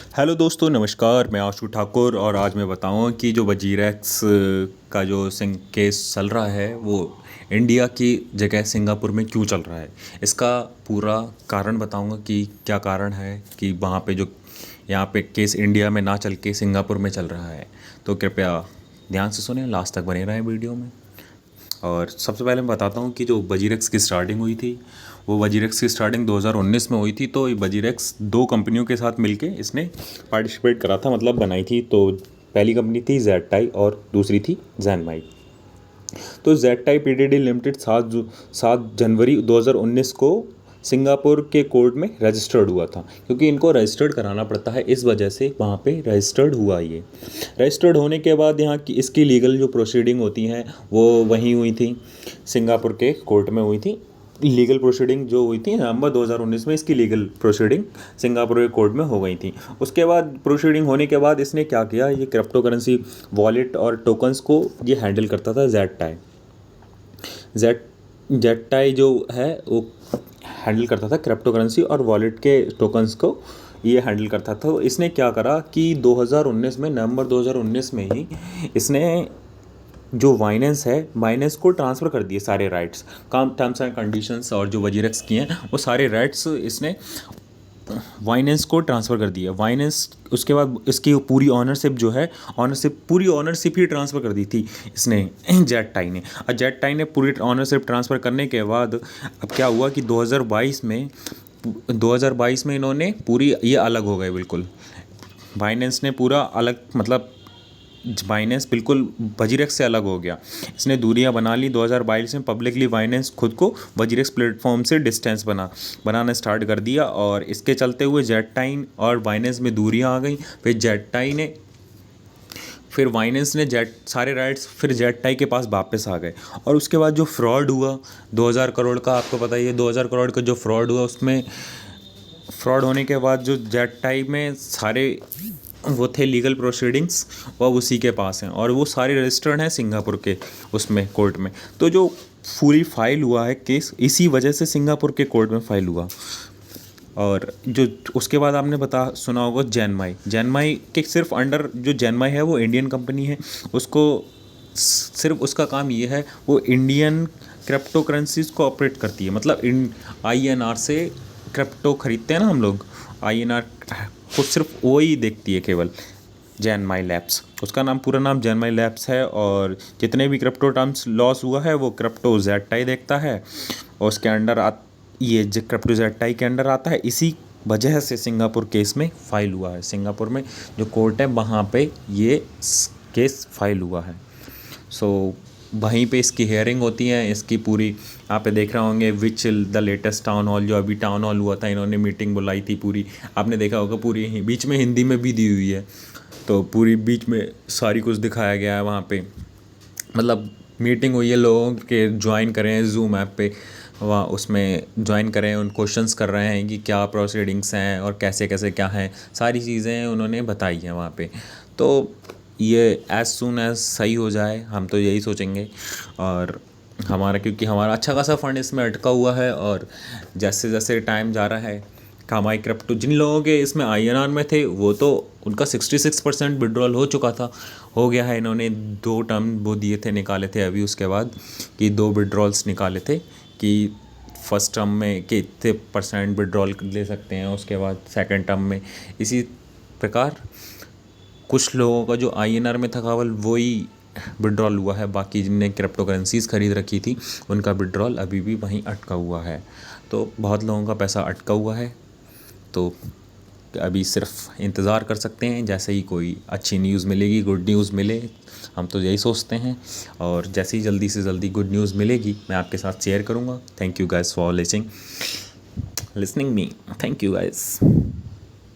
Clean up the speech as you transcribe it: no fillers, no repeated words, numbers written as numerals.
Hello दोस्तों, नमस्कार। मैं आशु ठाकुर और आज मैं बताऊंगा कि जो वजीरेक्स का जो केस चल रहा है वो इंडिया की जगह सिंगापुर में क्यों चल रहा है। इसका पूरा कारण बताऊंगा कि क्या कारण है कि वहाँ पे जो यहाँ पे केस इंडिया में ना चल के सिंगापुर में चल रहा है। तो कृपया ध्यान से सुने, लास्ट तक बने रहें वीडियो में। और सबसे पहले मैं बताता हूँ कि जो वजीरेक्स की स्टार्टिंग हुई थी वो वजीरेक्स की स्टार्टिंग 2019 में हुई थी। तो वजीरेक्स दो कंपनियों के साथ मिलके इसने पार्टिसिपेट करा था, मतलब बनाई थी। तो पहली कंपनी थी जेड और दूसरी थी जैनमाई। तो जेड पीटीडी लिमिटेड 7 जनवरी 2019 को सिंगापुर के कोर्ट में रजिस्टर्ड हुआ था, क्योंकि इनको रजिस्टर्ड कराना पड़ता है, इस वजह से वहाँ पे रजिस्टर्ड हुआ। ये रजिस्टर्ड होने के बाद यहाँ की इसकी लीगल जो प्रोसीडिंग होती हैं वो वहीं हुई थी, सिंगापुर के कोर्ट में हुई थी। लीगल प्रोसीडिंग जो हुई थी नवंबर 2019 में, इसकी लीगल प्रोसीडिंग सिंगापुर के कोर्ट में हो गई थी। उसके बाद प्रोसीडिंग होने के बाद इसने क्या किया, ये क्रिप्टो करेंसी वॉलेट और टोकन्स को ये हैंडल करता था जेड जेड जो है वो हैंडल करता था क्रिप्टो करेंसी और वॉलेट के टोकन्स को ये हैंडल करता था। तो इसने क्या करा कि 2019 में, नवंबर 2019 में ही इसने जो बाइनेंस है, बाइनेंस को ट्रांसफ़र कर दिए सारे राइट्स, काम टर्म्स एंड कंडीशंस और जो वजीरेक्स किए हैं वो सारे राइट्स इसने वाइनेंस को ट्रांसफ़र कर दिया। वाइनेंस उसके बाद इसकी पूरी ऑनरशिप जो है, पूरी ऑनरशिप ही ट्रांसफ़र कर दी थी इसने, जेड ने। और जेड ने पूरी ऑनरशिप ट्रांसफ़र करने के बाद अब क्या हुआ कि 2022 में इन्होंने पूरी ये अलग हो गए बिल्कुल। बाइनेंस ने पूरा अलग, मतलब बाइनेंस बिल्कुल वजीरेक्स से अलग हो गया। इसने दूरियां बना ली। 2022 में पब्लिकली बाइनेंस खुद को वजीरेक्स प्लेटफॉर्म से डिस्टेंस बनाना स्टार्ट कर दिया, और इसके चलते हुए जेड और बाइनेंस में दूरियां आ गई। फिर बाइनेंस ने सारे राइट्स फिर जेड के पास वापस आ गए। और उसके बाद जो फ्रॉड हुआ 2000 करोड़ का, आपको पता ही है 2000 करोड़ का जो फ्रॉड हुआ, उसमें फ्रॉड होने के बाद जो जेड में सारे वो थे लीगल प्रोसीडिंग्स, वो उसी के पास हैं और वो सारे रजिस्टर्ड हैं सिंगापुर के उसमें कोर्ट में। तो जो पूरी फाइल हुआ है केस, इसी वजह से सिंगापुर के कोर्ट में फाइल हुआ। और जो उसके बाद आपने सुना होगा जैनमाई के सिर्फ अंडर, जो जैनमाई है वो इंडियन कंपनी है, उसको सिर्फ उसका काम ये है, वो इंडियन क्रिप्टो करेंसीज को ऑपरेट करती है। मतलब INR से क्रिप्टो खरीदते हैं ना हम लोग, INR को सिर्फ वो ही देखती है केवल, जैनमाई लैब्स। उसका नाम, पूरा नाम जैनमाई लैब्स है। और जितने भी क्रिप्टो टर्म्स लॉस हुआ है वो क्रिप्टो जेड देखता है, और उसके अंडर ये जो क्रिप्टो जेड के अंडर आता है। इसी वजह से सिंगापुर केस में फाइल हुआ है। सिंगापुर में जो कोर्ट है वहाँ पे ये केस फाइल हुआ है। सो वहीं पे इसकी हेयरिंग होती है, इसकी पूरी यहाँ पे देख रहे होंगे which the latest town hall, जो अभी टाउन हॉल हुआ था, इन्होंने मीटिंग बुलाई थी पूरी, आपने देखा होगा, पूरी बीच में हिंदी में भी दी हुई है। तो पूरी बीच में सारी कुछ दिखाया गया है वहाँ पे। मतलब मीटिंग हुई है, लोगों के ज्वाइन करें हैं जूम ऐप पे, वहाँ उसमें ज्वाइन करें, उन क्वेश्चंस कर रहे हैं कि क्या प्रोसीडिंग्स हैं और कैसे कैसे क्या हैं, सारी चीज़ें उन्होंने बताई हैं वहाँ पे। तो ये एज़ सून एज़ सही हो जाए, हम तो यही सोचेंगे। और हमारा, क्योंकि हमारा अच्छा खासा फंड इसमें अटका हुआ है, और जैसे जैसे टाइम जा रहा है, कामाई क्रिप्टो जिन लोगों के इसमें INR में थे वो तो उनका 66% विड्रॉल हो चुका था, हो गया है। इन्होंने 2 टर्म वो दिए थे, निकाले थे अभी उसके बाद, कि 2 विड्रॉल्स निकाले थे कि फर्स्ट टर्म में कितने % विड्रॉल ले सकते हैं, उसके बाद सेकंड टर्म में। इसी प्रकार कुछ लोगों का जो INR में था केवल वही विड्रॉल हुआ है, बाकी जिनने क्रिप्टो करेंसीज खरीद रखी थी उनका विड्रॉल अभी भी वहीं अटका हुआ है। तो बहुत लोगों का पैसा अटका हुआ है। तो अभी सिर्फ इंतज़ार कर सकते हैं, जैसे ही कोई अच्छी न्यूज़ मिलेगी, गुड न्यूज़ मिले, हम तो यही सोचते हैं। और जैसे ही जल्दी से जल्दी गुड न्यूज़ मिलेगी मैं आपके साथ शेयर करूँगा। Thank you guys for listening me. Thank you guys.